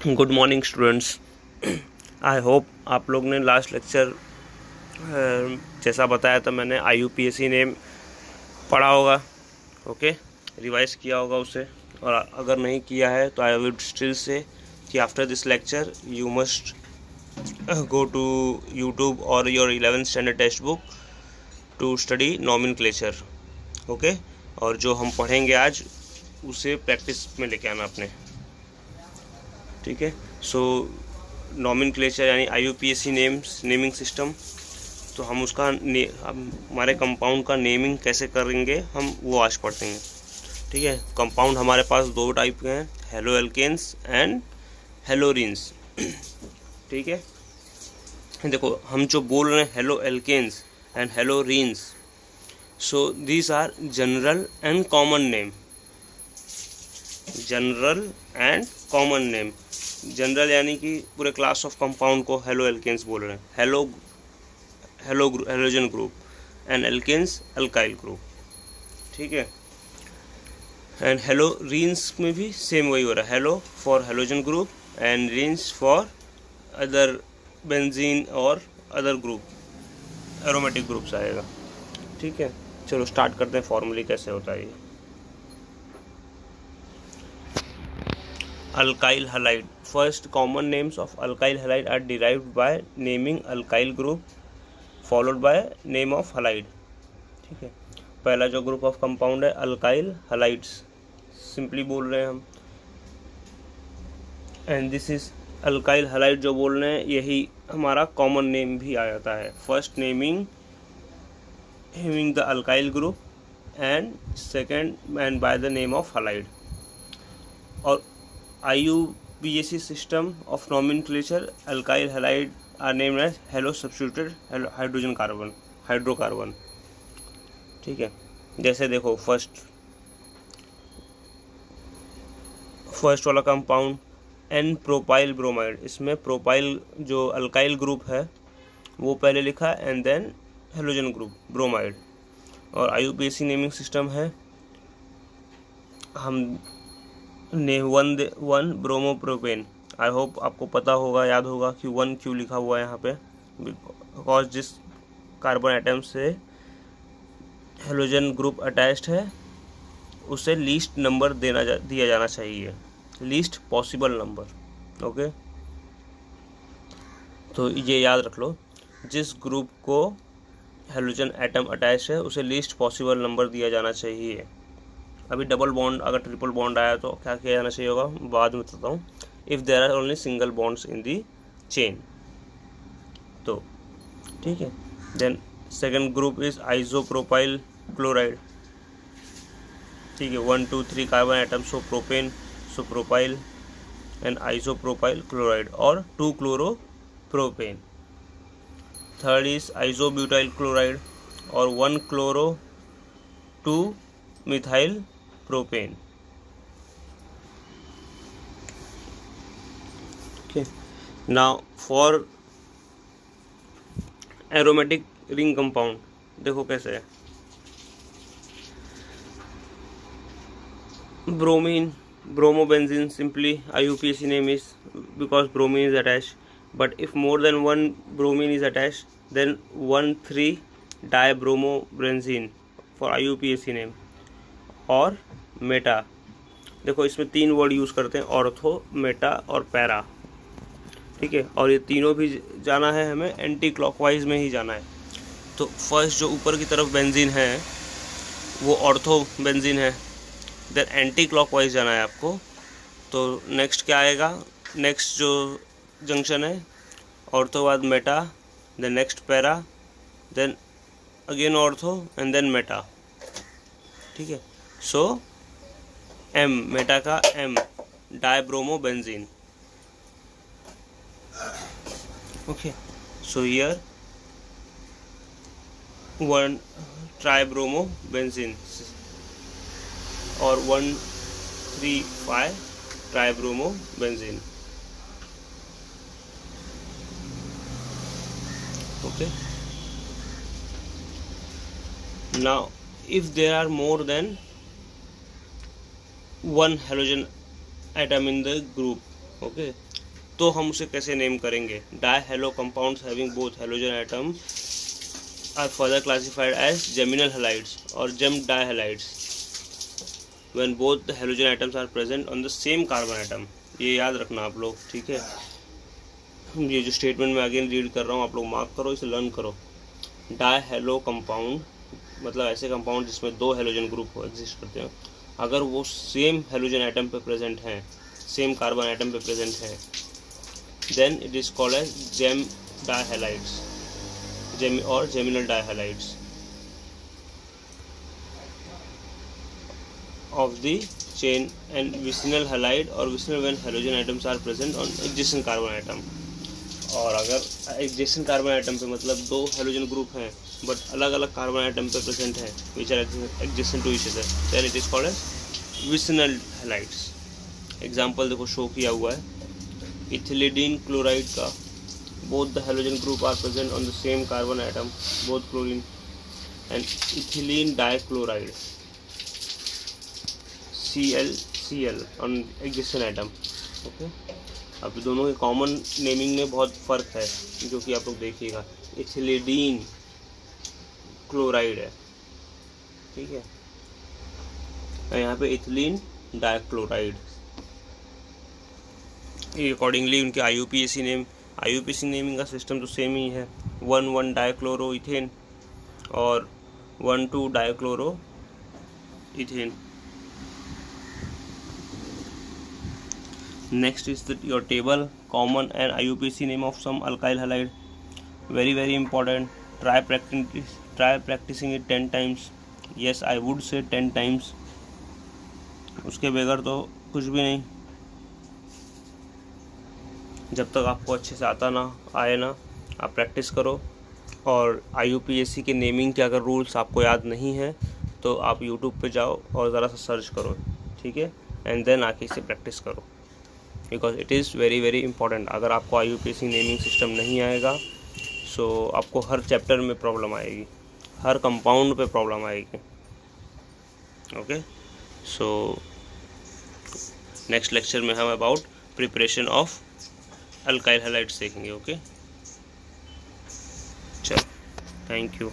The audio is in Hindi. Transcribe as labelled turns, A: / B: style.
A: Good morning students. I hope आप लोग ने लास्ट लेक्चर जैसा बताया था मैंने IUPAC नेम पढ़ा होगा। ओके, रिवाइज किया होगा उसे, और अगर नहीं किया है तो आई वुड स्टिल से कि after this lecture you must go to YouTube और your 11th standard text book to study nomenclature. Okay, और जो हम पढ़ेंगे आज उसे प्रैक्टिस में लेके आना अपने। ठीक है, सो नॉमेनक्लेचर यानी IUPAC नेमिंग सिस्टम। तो हम उसका हमारे कंपाउंड का नेमिंग कैसे करेंगे हम वो आज पढ़ेंगे। ठीक है, कंपाउंड हमारे पास दो टाइप के हैं, हेलो एल्केन्स एंड हेलोरिन्स। ठीक है, देखो हम जो बोल रहे हैं haloalkanes and haloarenes, so these are general and common name. General and common name, general यानी कि पूरे क्लास ऑफ कंपाउंड को हेलो एल्केन्स बोल रहे हैं, halogen group, and alkanes alkyl group. ठीक है, एंड हेलो रीन्स में भी सेम वही हो रहा है, hello for halogen group and reigns for other benzene और अदर ग्रुप, एरोमेटिक ग्रुप्स आएगा। ठीक है, चलो स्टार्ट करते हैं फॉर्मूले कैसे होता है ये। Alkyl halide. First, common names of alkyl halide are derived by naming alkyl group followed by name of halide. ठीक है, पहला जो ग्रुप ऑफ कंपाउंड है अल्काइल हलाइड्स, सिंपली बोल रहे हैं हम, and this is alkyl halide जो बोल रहे हैं यही हमारा कॉमन नेम भी आ जाता है। First naming the alkyl group and second and by the name of halide. और IUPAC system of nomenclature, alkyl halide are named as hello substituted hydrocarbon. ठीक है, जैसे देखो फर्स्ट वाला कंपाउंड एन प्रोपाइल ब्रोमाइड, इसमें प्रोपाइल जो अल्काइल ग्रुप है वो पहले लिखा and then halogen group bromide. और IUPAC नेमिंग सिस्टम है, हम ने वन ब्रोमोप्रोपेन। आई होप आपको पता होगा, याद होगा कि 1 क्यों लिखा हुआ है यहाँ पे, बिकॉज जिस कार्बन एटम से हेलोजन ग्रुप अटैच्ड है उसे लीस्ट नंबर दिया जाना चाहिए, लीस्ट पॉसिबल नंबर। ओके, तो ये याद रख लो, जिस ग्रुप को हेलोजन एटम अटैच है उसे लीस्ट पॉसिबल नंबर दिया जाना चाहिए। अभी डबल बॉन्ड अगर ट्रिपल बॉन्ड आया तो क्या किया जाना चाहिए होगा, बाद में बताता हूँ। If there are only single bonds in the chain, तो ठीक है। Then second group is isopropyl chloride. ठीक है, 1 2 3 carbon atom, so propane, so propyl and isopropyl chloride, और 2 chloropropane. Third is isobutyl chloride और 1 chloro 2 methyl propane. okay, now for aromatic ring compound देखो कैसे है। Bromine, bromobenzene, simply IUPAC name is because bromine is attached, but if more than one bromine is attached then 1,3-dibromobenzene for IUPAC name। और मेटा, देखो इसमें 3 वर्ड यूज़ करते हैं, ऑर्थो, मेटा और पैरा। ठीक है, और ये तीनों भी जाना है हमें एंटी क्लॉकवाइज में ही जाना है। तो फर्स्ट जो ऊपर की तरफ बेंजीन है वो ऑर्थो बेंजीन है, देन एंटी क्लॉकवाइज जाना है आपको। तो नेक्स्ट क्या आएगा, नेक्स्ट जो जंक्शन है ऑर्थो बाद meta, then next para, then again ortho and then meta. ठीक है, सो एम, मेटा का M, dibromobenzene. Okay, so here 1 tribromobenzene और 1,3,5 tribromobenzene. Okay, now if there are more than one halogen atom in the group, okay, तो हम उसे कैसे नेम करेंगे। Dihalo compounds having both halogen atom are further classified as geminal halides और gem dihalides when both the halogen atoms are present on the same carbon atom. ये याद रखना आप लोग, ठीक है। ये जो स्टेटमेंट मैं अगेन रीड कर रहा हूँ, आप लोग मार्क करो, इसे लर्न करो। डाई हैलो कंपाउंड मतलब ऐसे कंपाउंड जिसमें दो हैलोजन ग्रुप एग्जिस्ट करते हैं, अगर वो सेम हैलोजन एटम पे प्रेजेंट हैं, सेम कार्बन एटम पे प्रेजेंट हैं, then it is called as gem dihalides और geminal dihalides of the chain, and vicinal halide or vicinal when halogen atoms are present on adjacent carbon atom। और अगर adjacent carbon atom पे मतलब दो halogen group हैं but अलग अलग carbon atom पे present है which are adjacent to each other, then it is called as vicinal halides। Example देखो शो किया हुआ है इथिलीडीन क्लोराइड का, both the halogen group are present on the same carbon atom, both chlorine and ethylene dichloride CL on adjacent atom। Okay, अब दोनों के कॉमन नेमिंग में बहुत फ़र्क है जो कि आप लोग देखिएगा। इथिलीडीन क्लोराइड है, ठीक है, यहाँ पे इथिलीन डाइक्लोराइड। ये अकॉर्डिंगली उनके IUPAC नेमिंग का सिस्टम तो सेम ही है, 1,1 डाइक्लोरो इथेन और 1,2 dichloro ethane. Next is your table, common and IUPAC name of some alkyl halide, very important। try practicing it 10 times। yes, I would say 10 times, उसके बगैर तो कुछ भी नहीं। जब तक आपको अच्छे से आता ना आए ना, आप प्रैक्टिस करो। और IUPAC के नेमिंग के अगर रूल्स आपको याद नहीं है तो आप YouTube पे जाओ और ज़रा सा सर्च करो, ठीक है, एंड देन आके इसे प्रैक्टिस करो, because it is very important. अगर आपको IUPAC नेमिंग सिस्टम नहीं आएगा सो आपको हर चैप्टर में प्रॉब्लम आएगी, हर कंपाउंड पे प्रॉब्लम आएगी। ओके, सो नेक्स्ट लेक्चर में हम about preparation of alkyl halides देखेंगे। ओके, चलो, थैंक यू।